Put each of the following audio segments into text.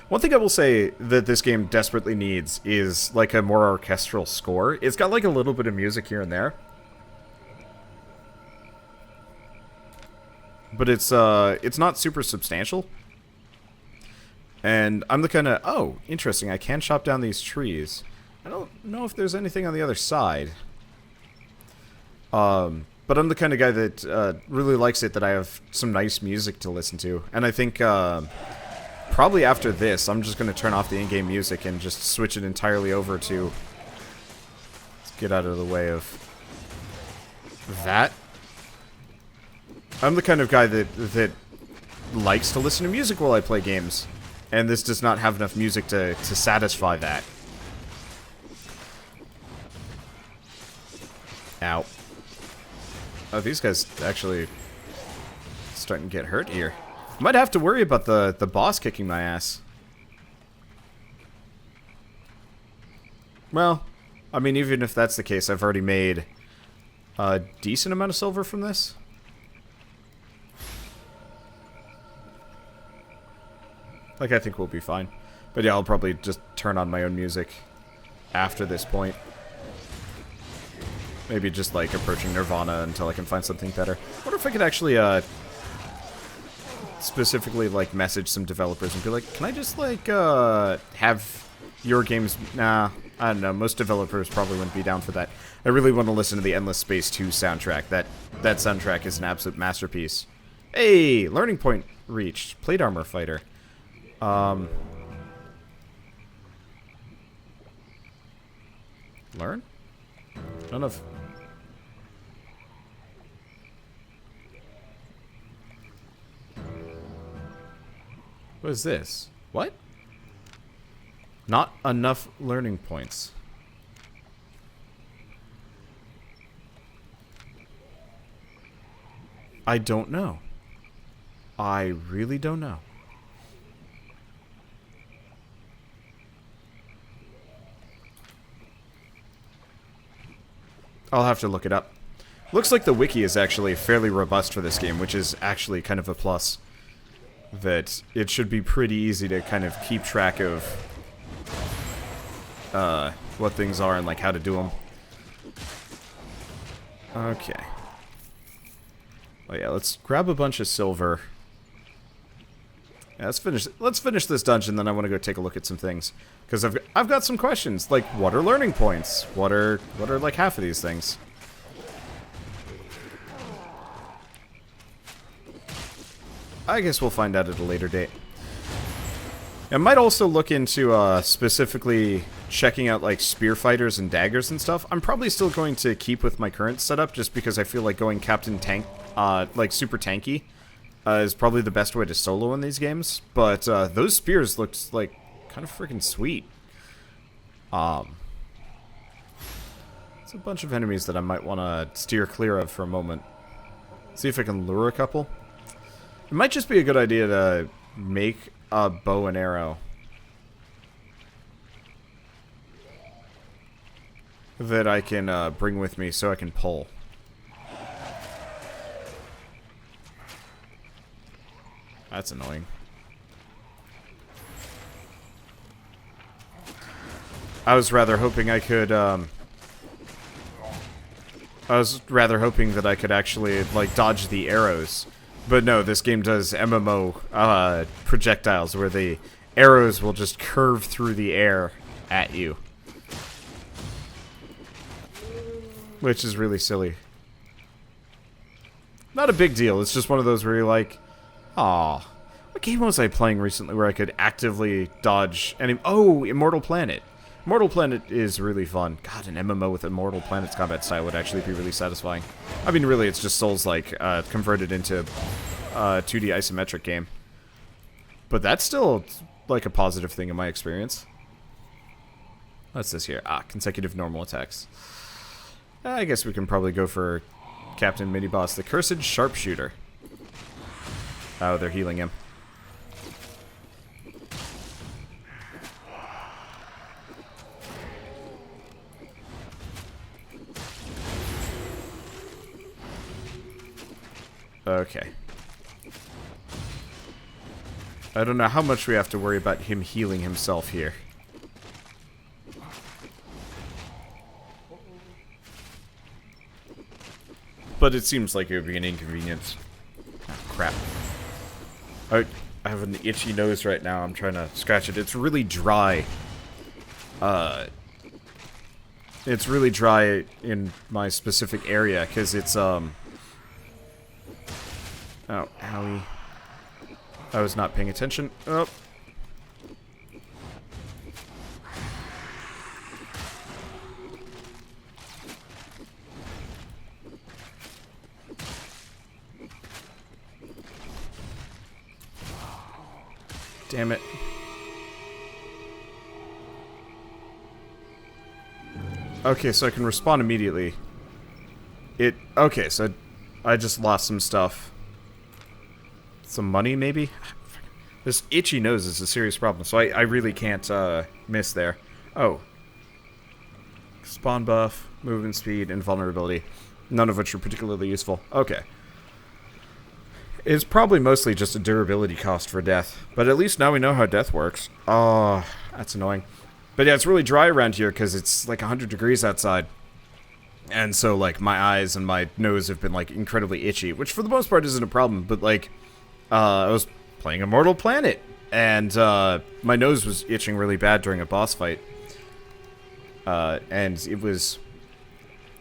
One thing I will say that this game desperately needs is, like, a more orchestral score. It's got, like, a little bit of music here and there. But it's not super substantial. And I'm the kind of... Oh, interesting. I can chop down these trees. I don't know if there's anything on the other side. But I'm the kind of guy that really likes it that I have some nice music to listen to. And I think... probably after this, I'm just going to turn off the in-game music and just switch it entirely over to... Let's get out of the way of... that. I'm the kind of guy that likes to listen to music while I play games. And this does not have enough music to satisfy that. Ow. Oh, these guys actually starting to get hurt here. Might have to worry about the boss kicking my ass. Well, I mean, even if that's the case, I've already made a decent amount of silver from this. Like, I think we'll be fine. But yeah, I'll probably just turn on my own music after this point. Maybe just, like, approaching Nirvana until I can find something better. I wonder if I could actually, specifically, like, message some developers and be like, can I just, like, have your games... Nah, I don't know. Most developers probably wouldn't be down for that. I really want to listen to the Endless Space 2 soundtrack. That soundtrack is an absolute masterpiece. Hey! Learning point reached. Plate armor fighter. Learn? None of... What is this? What? Not enough learning points. I don't know. I really don't know. I'll have to look it up. Looks like the wiki is actually fairly robust for this game, which is actually kind of a plus. That it should be pretty easy to kind of keep track of what things are and like how to do them. Okay. Oh yeah, let's grab a bunch of silver. Yeah, let's finish this dungeon, then I want to go take a look at some things. Because I've got some questions, like what are learning points? What are like half of these things? I guess we'll find out at a later date. I might also look into specifically checking out like spear fighters and daggers and stuff. I'm probably still going to keep with my current setup just because I feel like going Captain Tank, like super tanky, is probably the best way to solo in these games. But those spears looked like kind of freaking sweet. It's a bunch of enemies that I might want to steer clear of for a moment. See if I can lure a couple. It might just be a good idea to make a bow and arrow that I can bring with me so I can pull. That's annoying. I was rather hoping I could, I was rather hoping that I could actually, like, dodge the arrows. But no, this game does MMO projectiles where the arrows will just curve through the air at you. Which is really silly. Not a big deal, it's just one of those where you're like, aw. What game was I playing recently where I could actively dodge any... Oh, Immortal Planet. Immortal Planet is really fun. God, an MMO with Immortal Planet's combat style would actually be really satisfying. I mean, really, it's just Souls-like, converted into a 2D isometric game. But that's still, like, a positive thing in my experience. What's this here? Ah, consecutive normal attacks. I guess we can probably go for Captain Mini-Boss, the Cursed Sharpshooter. Oh, they're healing him. Okay. I don't know how much we have to worry about him healing himself here. But it seems like it would be an inconvenience. Oh, crap. I have an itchy nose right now. I'm trying to scratch it. It's really dry. It's really dry in my specific area, because it's, Oh, owie. I was not paying attention. Oh. Damn it. Okay, so I can respond immediately. Okay, so I just lost some stuff. Some money, maybe? This itchy nose is a serious problem, so I really can't miss there. Oh. Spawn buff, movement speed, and vulnerability. None of which are particularly useful. Okay. It's probably mostly just a durability cost for death. But at least now we know how death works. Oh, that's annoying. But yeah, it's really dry around here because it's like 100 degrees outside. And so, like, my eyes and my nose have been, like, incredibly itchy. Which, for the most part, isn't a problem. But, like, I was playing Immortal Planet. And my nose was itching really bad during a boss fight. And it was,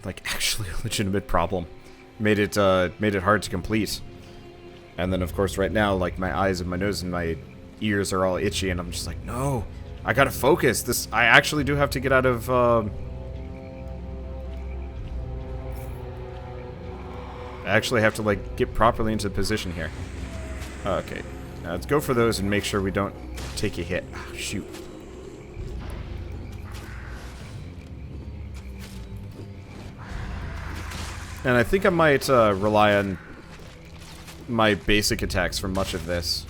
like, actually a legitimate problem. Made it hard to complete. And then, of course, right now, like, my eyes and my nose and my ears are all itchy, and I'm just like, no, I gotta focus. I actually do have to get out of, I actually have to, like, get properly into position here. Okay, now let's go for those and make sure we don't take a hit. Oh, shoot. And I think I might, rely on my basic attacks for much of this.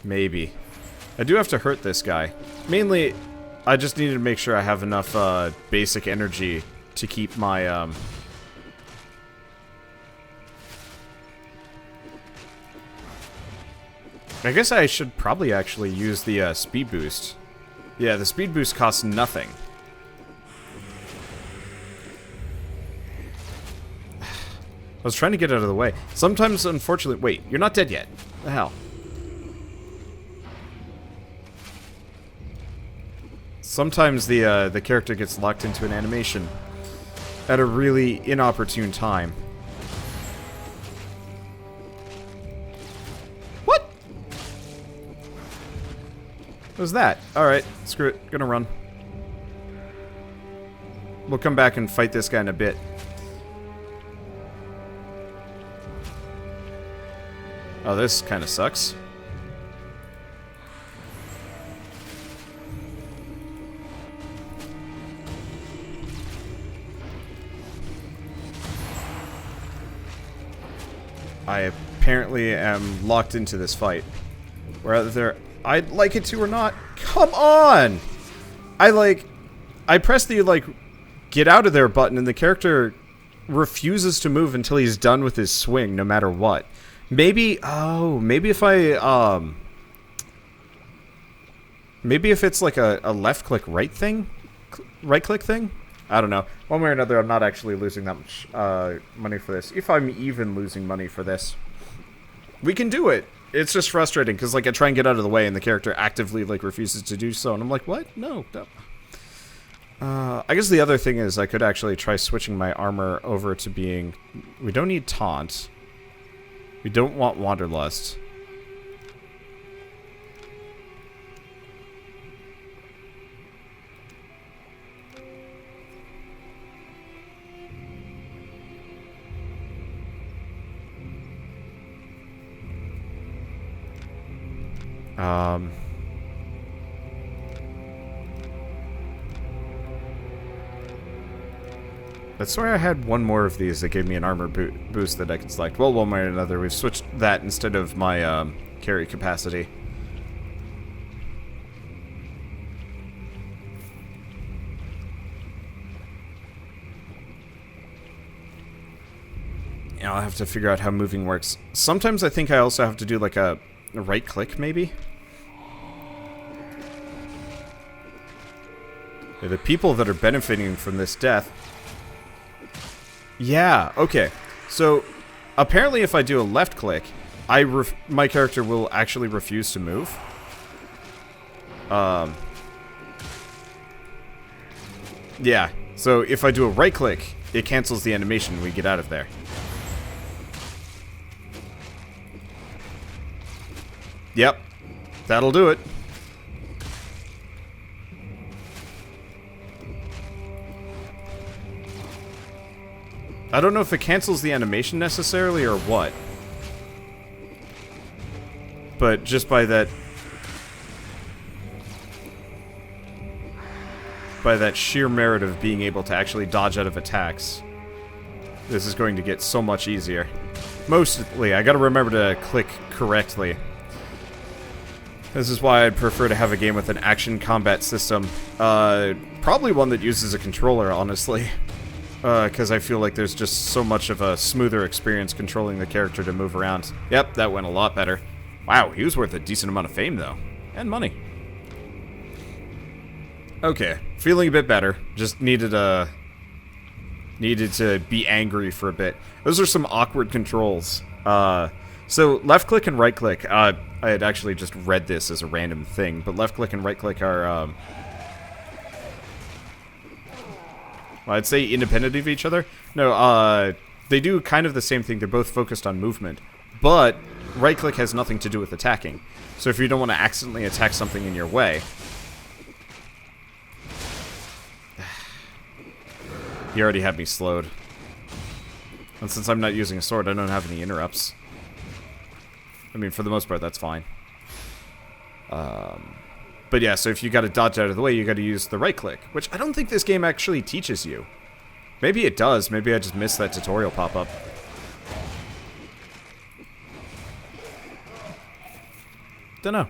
Maybe. I do have to hurt this guy. Mainly, I just needed to make sure I have enough basic energy to keep my I guess I should probably actually use the speed boost. Yeah, the speed boost costs nothing. I was trying to get out of the way. Sometimes, unfortunately... Wait, you're not dead yet. What the hell? Sometimes the character gets locked into an animation at a really inopportune time. What? What was that? Alright, screw it. Gonna run. We'll come back and fight this guy in a bit. Oh, this kind of sucks. I apparently am locked into this fight. Whether I'd like it to or not. Come on! I press the, like, get out of there button and the character refuses to move until he's done with his swing, no matter what. Maybe, oh, maybe if I, maybe if it's like a left click right thing? Right click thing? I don't know. One way or another, I'm not actually losing that much money for this. If I'm even losing money for this. We can do it. It's just frustrating, because, like, I try and get out of the way, and the character actively, like, refuses to do so, and I'm like, what? No, no. I guess the other thing is I could actually try switching my armor over to being... We don't need Taunt. We don't want Wanderlust. I swear I had one more of these that gave me an armor boost that I could select. Well, one way or another, we've switched that instead of my carry capacity. You know, I'll have to figure out how moving works. Sometimes I think I also have to do like a right click, maybe? Yeah, the people that are benefiting from this death... Yeah, okay. So, apparently if I do a left click, my character will actually refuse to move. Yeah, so if I do a right click, it cancels the animation and we get out of there. Yep, that'll do it. I don't know if it cancels the animation necessarily or what. But just by that sheer merit of being able to actually dodge out of attacks, this is going to get so much easier. Mostly, I gotta remember to click correctly. This is why I'd prefer to have a game with an action combat system. Probably one that uses a controller, honestly. Because I feel like there's just so much of a smoother experience controlling the character to move around. Yep, that went a lot better. Wow, he was worth a decent amount of fame, though. And money. Okay, feeling a bit better. Just needed to be angry for a bit. Those are some awkward controls. So left click and right click, I had actually just read this as a random thing, but left click and right click are, I'd say independent of each other. No, they do kind of the same thing. They're both focused on movement. But right click has nothing to do with attacking. So if you don't want to accidentally attack something in your way... He already had me slowed. And since I'm not using a sword, I don't have any interrupts. I mean, for the most part, that's fine. But yeah, so if you gotta dodge out of the way, you gotta use the right click, which I don't think this game actually teaches you. Maybe it does, maybe I just missed that tutorial pop-up. Dunno.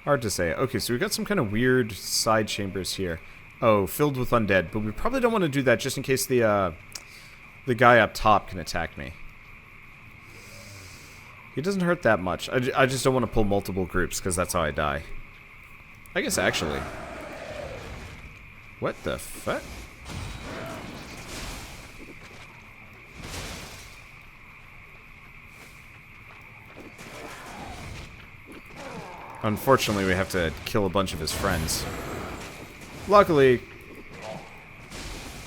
Hard to say. Okay, so we've got some kind of weird side chambers here. Oh, filled with undead, but we probably don't want to do that just in case the guy up top can attack me. He doesn't hurt that much. I just don't want to pull multiple groups, because that's how I die. I guess actually. What the fuck? Unfortunately, we have to kill a bunch of his friends. Luckily,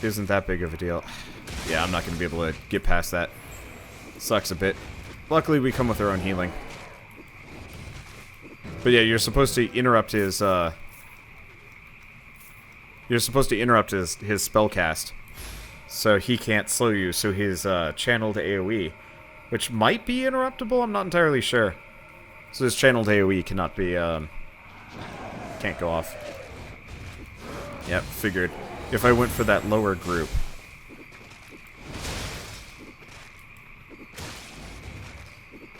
isn't that big of a deal. Yeah, I'm not going to be able to get past that. Sucks a bit. Luckily, we come with our own healing. But yeah, you're supposed to interrupt his, You're supposed to interrupt his spell cast. So he can't slow you, so his, channeled AoE. Which might be interruptible, I'm not entirely sure. So his channeled AoE cannot be, can't go off. Yep, figured. If I went for that lower group...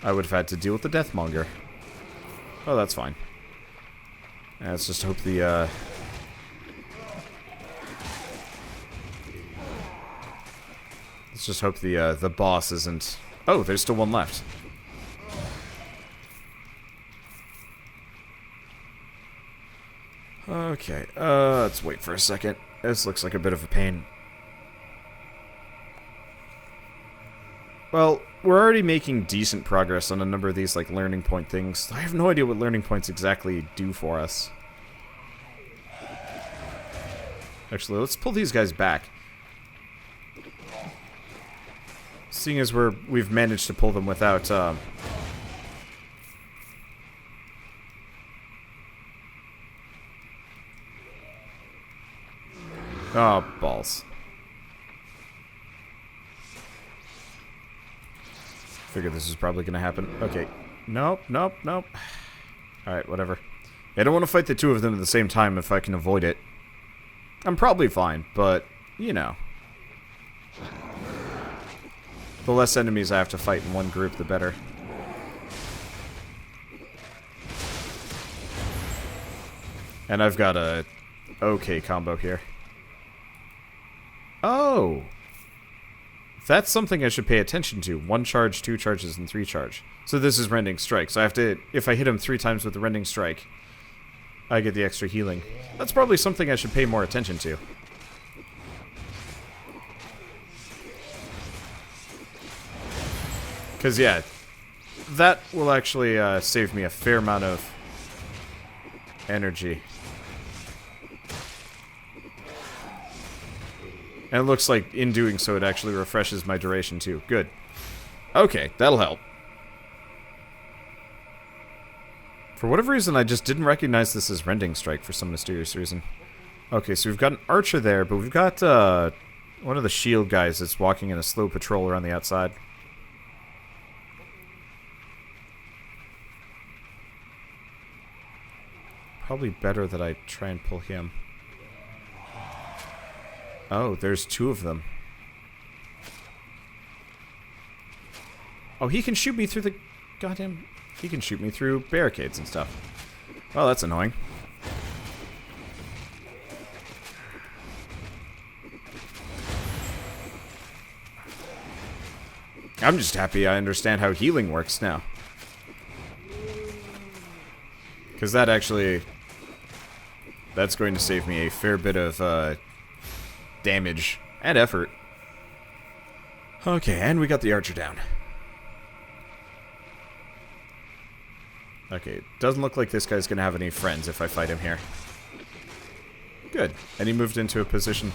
I would have had to deal with the Deathmonger. Oh, that's fine. Let's just hope the, Let's just hope the boss isn't... Oh, there's still one left. Okay, let's wait for a second. This looks like a bit of a pain. Well, we're already making decent progress on a number of these, like, learning point things. I have no idea what learning points exactly do for us. Actually, let's pull these guys back. Seeing as we've managed to pull them without, Oh, balls. Figured this was probably gonna happen. Okay. Nope, nope, nope. Alright, whatever. I don't want to fight the two of them at the same time if I can avoid it. I'm probably fine, but, you know. The less enemies I have to fight in one group, the better. And I've got a okay combo here. Oh! That's something I should pay attention to. 1 charge, 2 charges, and 3 charge. So this is Rending Strike. So I have to, if I hit him 3 times with the Rending Strike, I get the extra healing. That's probably something I should pay more attention to. Because, yeah, that will actually save me a fair amount of energy. And it looks like in doing so, it actually refreshes my duration too. Good. Okay, that'll help. For whatever reason, I just didn't recognize this as Rending Strike for some mysterious reason. Okay, so we've got an archer there, but we've got one of the shield guys that's walking in a slow patrol around the outside. Probably better that I try and pull him. Oh, there's 2 of them. Oh, he can shoot me through the goddamn... He can shoot me through barricades and stuff. Well, that's annoying. I'm just happy I understand how healing works now. Because that actually... That's going to save me a fair bit of damage and effort. Okay, and we got the archer down. Okay, it doesn't look like this guy's going to have any friends if I fight him here. Good. And he moved into a position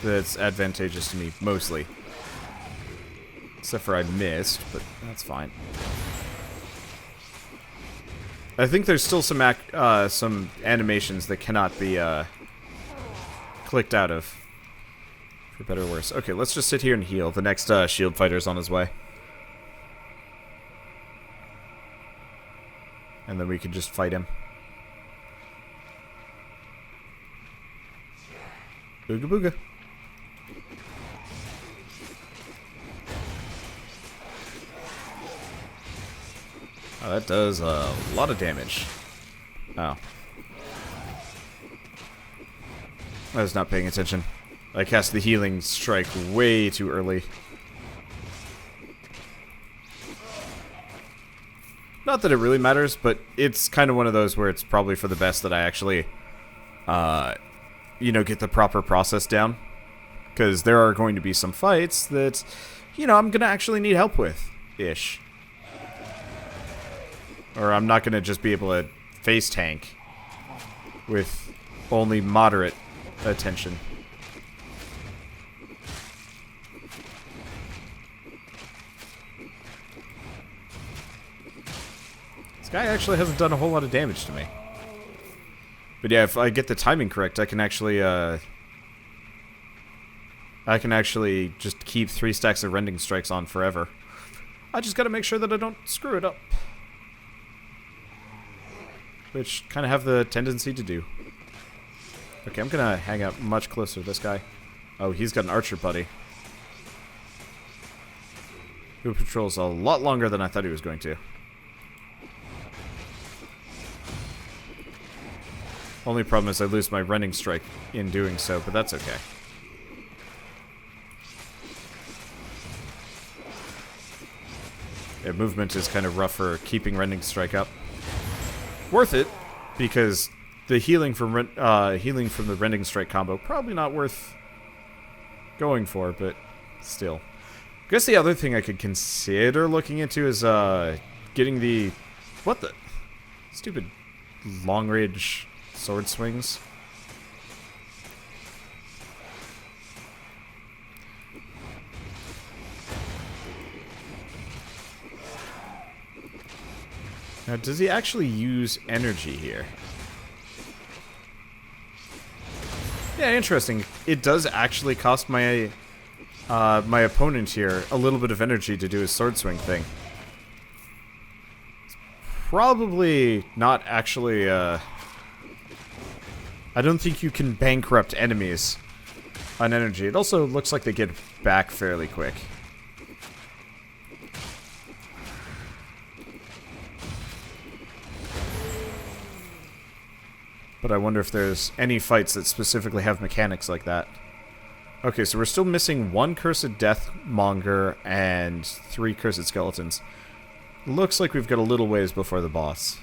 that's advantageous to me, mostly. Except for I missed, but that's fine. I think there's still some animations that cannot be clicked out of. For better or worse. Okay, let's just sit here and heal. The next shield fighter's on his way. And then we can just fight him. Booga booga. Oh, that does a lot of damage. Oh. I was not paying attention. I cast the healing strike way too early. Not that it really matters, but it's kind of one of those where it's probably for the best that I actually, you know, get the proper process down. Because there are going to be some fights that, you know, I'm going to actually need help with. Ish. Or I'm not going to just be able to face tank with only moderate attention. This guy actually hasn't done a whole lot of damage to me. But yeah, if I get the timing correct, I can actually just keep 3 stacks of Rending Strikes on forever. I just gotta make sure that I don't screw it up. Which kind of have the tendency to do. Okay, I'm gonna hang out much closer to this guy. Oh, he's got an archer buddy. Who patrols a lot longer than I thought he was going to. Only problem is I lose my Rending Strike in doing so, but that's okay. Yeah, movement is kind of rough for keeping Rending Strike up. Worth it, because the healing from the Rending Strike combo, probably not worth going for, but still. I guess the other thing I could consider looking into is getting the... What the... Stupid long-range sword swings. Now, does he actually use energy here? Yeah, interesting. It does actually cost my my opponent here a little bit of energy to do his sword swing thing. It's probably not actually... I don't think you can bankrupt enemies on energy. It also looks like they get back fairly quick. But I wonder if there's any fights that specifically have mechanics like that. Okay, so we're still missing 1 Cursed Deathmonger and 3 Cursed Skeletons. Looks like we've got a little ways before the boss.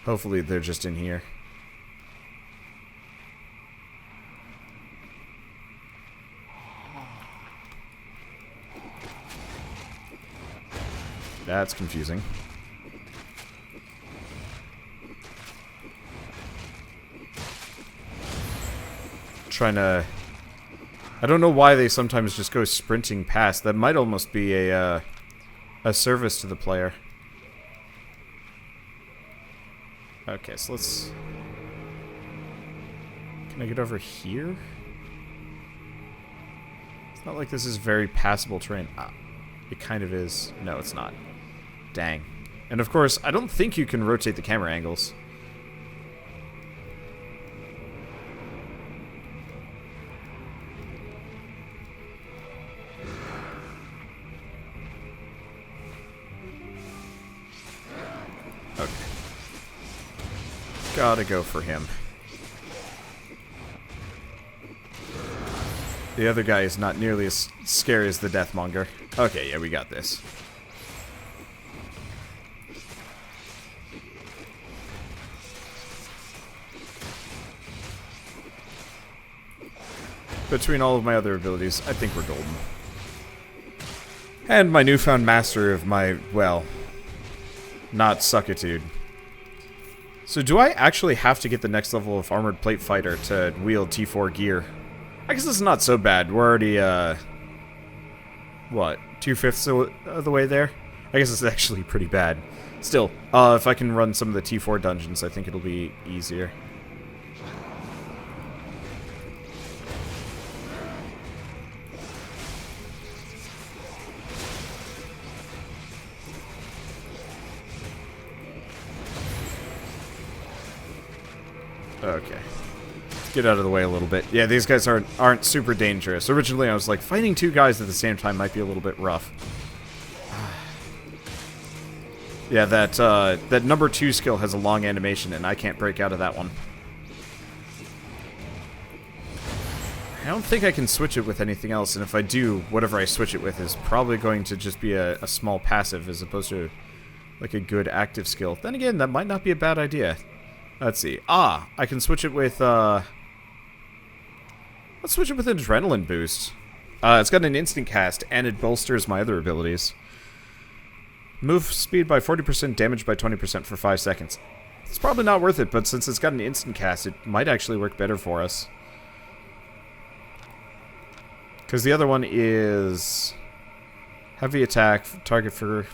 Hopefully they're just in here. That's confusing. Trying to... I don't know why they sometimes just go sprinting past. That might almost be a service to the player. Okay, so let's... Can I get over here? It's not like this is very passable terrain. Ah, it kind of is. No, it's not. Dang. And of course, I don't think you can rotate the camera angles. Okay. Gotta go for him. The other guy is not nearly as scary as the Deathmonger. Okay, yeah, we got this. Between all of my other abilities, I think we're golden. And my newfound mastery of my, well, not suckitude. So do I actually have to get the next level of Armored Plate Fighter to wield T4 gear? I guess this is not so bad. We're already, what, 2/5 of the way there? I guess it's actually pretty bad. Still, if I can run some of the T4 dungeons, I think it'll be easier. Okay. Let's get out of the way a little bit. Yeah, these guys aren't super dangerous. Originally, I was like, fighting 2 guys at the same time might be a little bit rough. Yeah, that number 2 skill has a long animation, and I can't break out of that one. I don't think I can switch it with anything else, and if I do, whatever I switch it with is probably going to just be a small passive as opposed to like a good active skill. Then again, that might not be a bad idea. Let's see. Ah, I can switch it with, let's switch it with an Adrenaline Boost. It's got an instant cast, and it bolsters my other abilities. Move speed by 40%, damage by 20% for 5 seconds. It's probably not worth it, but since it's got an instant cast, it might actually work better for us. Because the other one is... heavy attack, target for...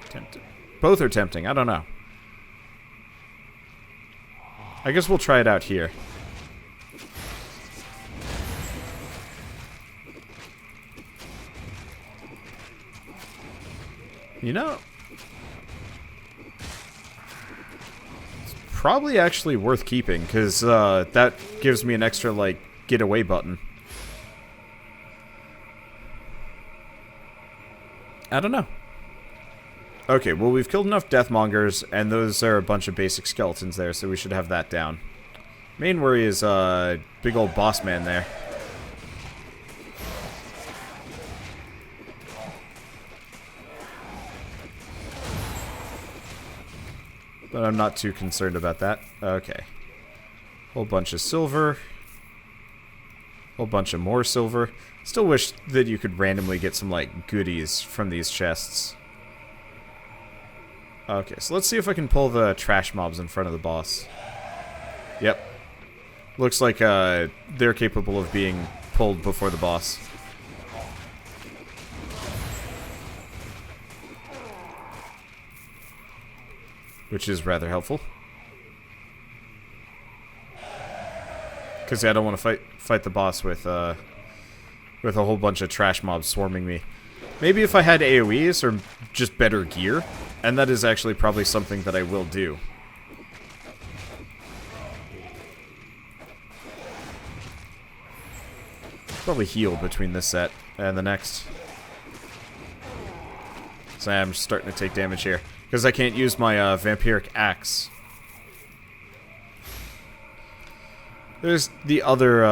tempting. Both are tempting, I don't know. I guess we'll try it out here. You know, it's probably actually worth keeping, because that gives me an extra, like, get away button. I don't know. Okay, well, we've killed enough Deathmongers, and those are a bunch of basic skeletons there, so we should have that down. Main worry is, big old boss man there. But I'm not too concerned about that. Okay. Whole bunch of silver. Whole bunch of more silver. Still wish that you could randomly get some, like, goodies from these chests. Okay, so let's see if I can pull the trash mobs in front of the boss. Yep. Looks like they're capable of being pulled before the boss. Which is rather helpful. Because yeah, I don't want to fight the boss with a whole bunch of trash mobs swarming me. Maybe if I had AoEs or just better gear, and that is actually probably something that I will do. Probably heal between this set and the next. So I'm starting to take damage here. Because I can't use my Vampiric Axe. There's the other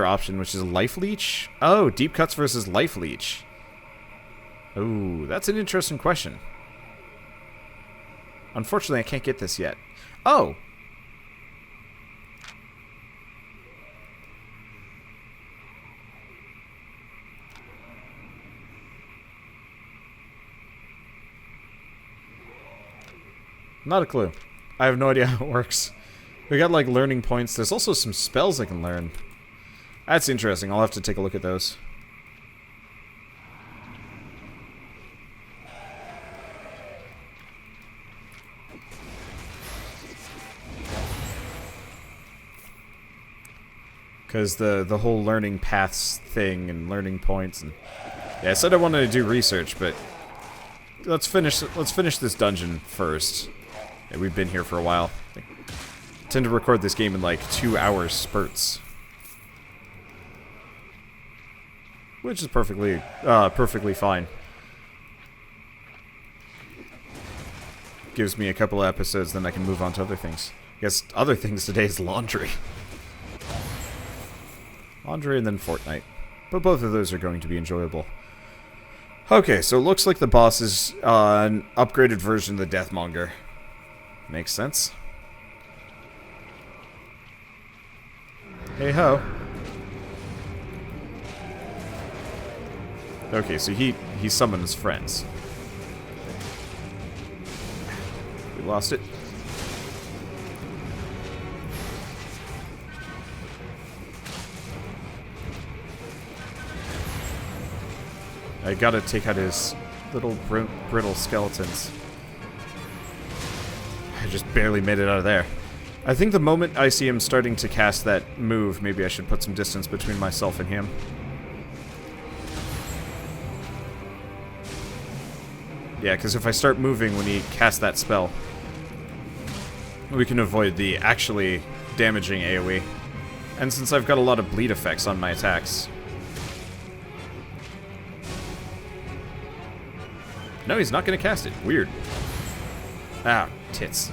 option, which is Life Leech. Oh, Deep Cuts versus Life Leech. Oh, that's an interesting question. Unfortunately, I can't get this yet. Oh! Not a clue. I have no idea how it works. We got, like, learning points. There's also some spells I can learn. That's interesting. I'll have to take a look at those. Because the whole learning paths thing and learning points and... Yeah, I said I wanted to do research, but... Let's finish this dungeon first. Yeah, we've been here for a while. I tend to record this game in like 2-hour spurts. Which is perfectly fine. Gives me a couple of episodes, then I can move on to other things. I guess other things today is laundry. Laundry and then Fortnite. But both of those are going to be enjoyable. Okay, so it looks like the boss is an upgraded version of the Deathmonger. Makes sense. Hey ho. Okay, so he summons friends. We lost it. I gotta take out his little brittle skeletons. I just barely made it out of there. I think the moment I see him starting to cast that move, maybe I should put some distance between myself and him. Yeah, because if I start moving when he casts that spell, we can avoid the actually damaging AoE. And since I've got a lot of bleed effects on my attacks... No, he's not going to cast it. Weird. Ah, tits.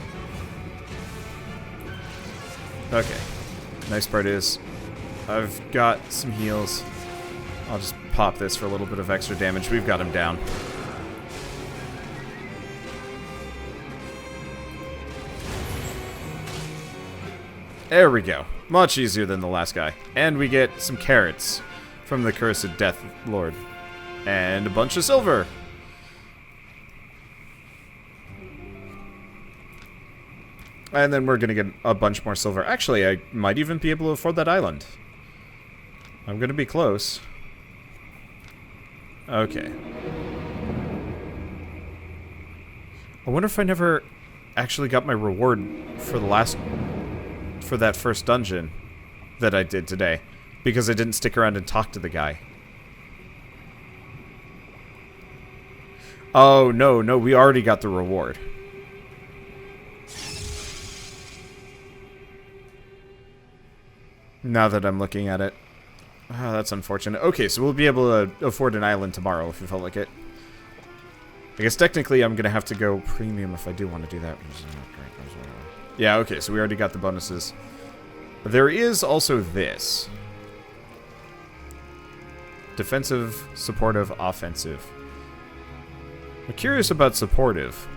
Okay. Nice part is, I've got some heals. I'll just pop this for a little bit of extra damage. We've got him down. There we go. Much easier than the last guy. And we get some carrots from the Cursed Death Lord. And a bunch of silver. And then we're going to get a bunch more silver. Actually, I might even be able to afford that island. I'm going to be close. Okay. I wonder if I never actually got my reward for that first dungeon that I did today. Because I didn't stick around and talk to the guy. Oh, no, we already got the reward. Now that I'm looking at it. Oh, that's unfortunate. Okay, so we'll be able to afford an island tomorrow if we feel like it. I guess technically I'm going to have to go premium if I do want to do that. Yeah, okay, so we already got the bonuses. There is also this. Defensive, supportive, offensive. I'm curious about supportive.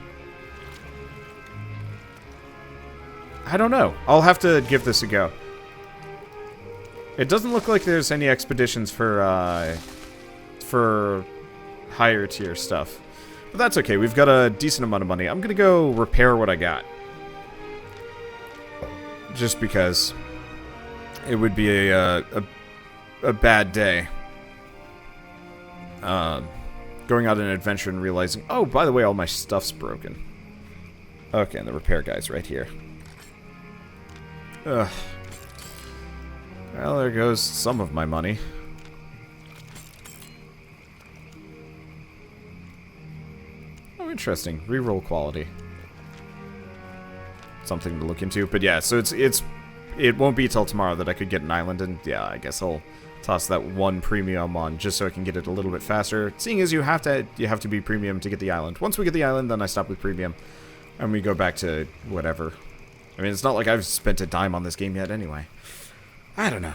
I don't know. I'll have to give this a go. It doesn't look like there's any expeditions for higher tier stuff. But that's okay. We've got a decent amount of money. I'm gonna go repair what I got. Just because it would be a bad day. Going on an adventure and realizing, oh, by the way, all my stuff's broken. Okay, and the repair guy's right here. Ugh. Well, there goes some of my money. Oh, interesting. Reroll quality. Something to look into. But yeah, so it won't be till tomorrow that I could get an island, and yeah, I guess I'll toss that one premium on just so I can get it a little bit faster. Seeing as you have to be premium to get the island. Once we get the island, then I stop with premium, and we go back to whatever. I mean, it's not like I've spent a dime on this game yet anyway. I don't know.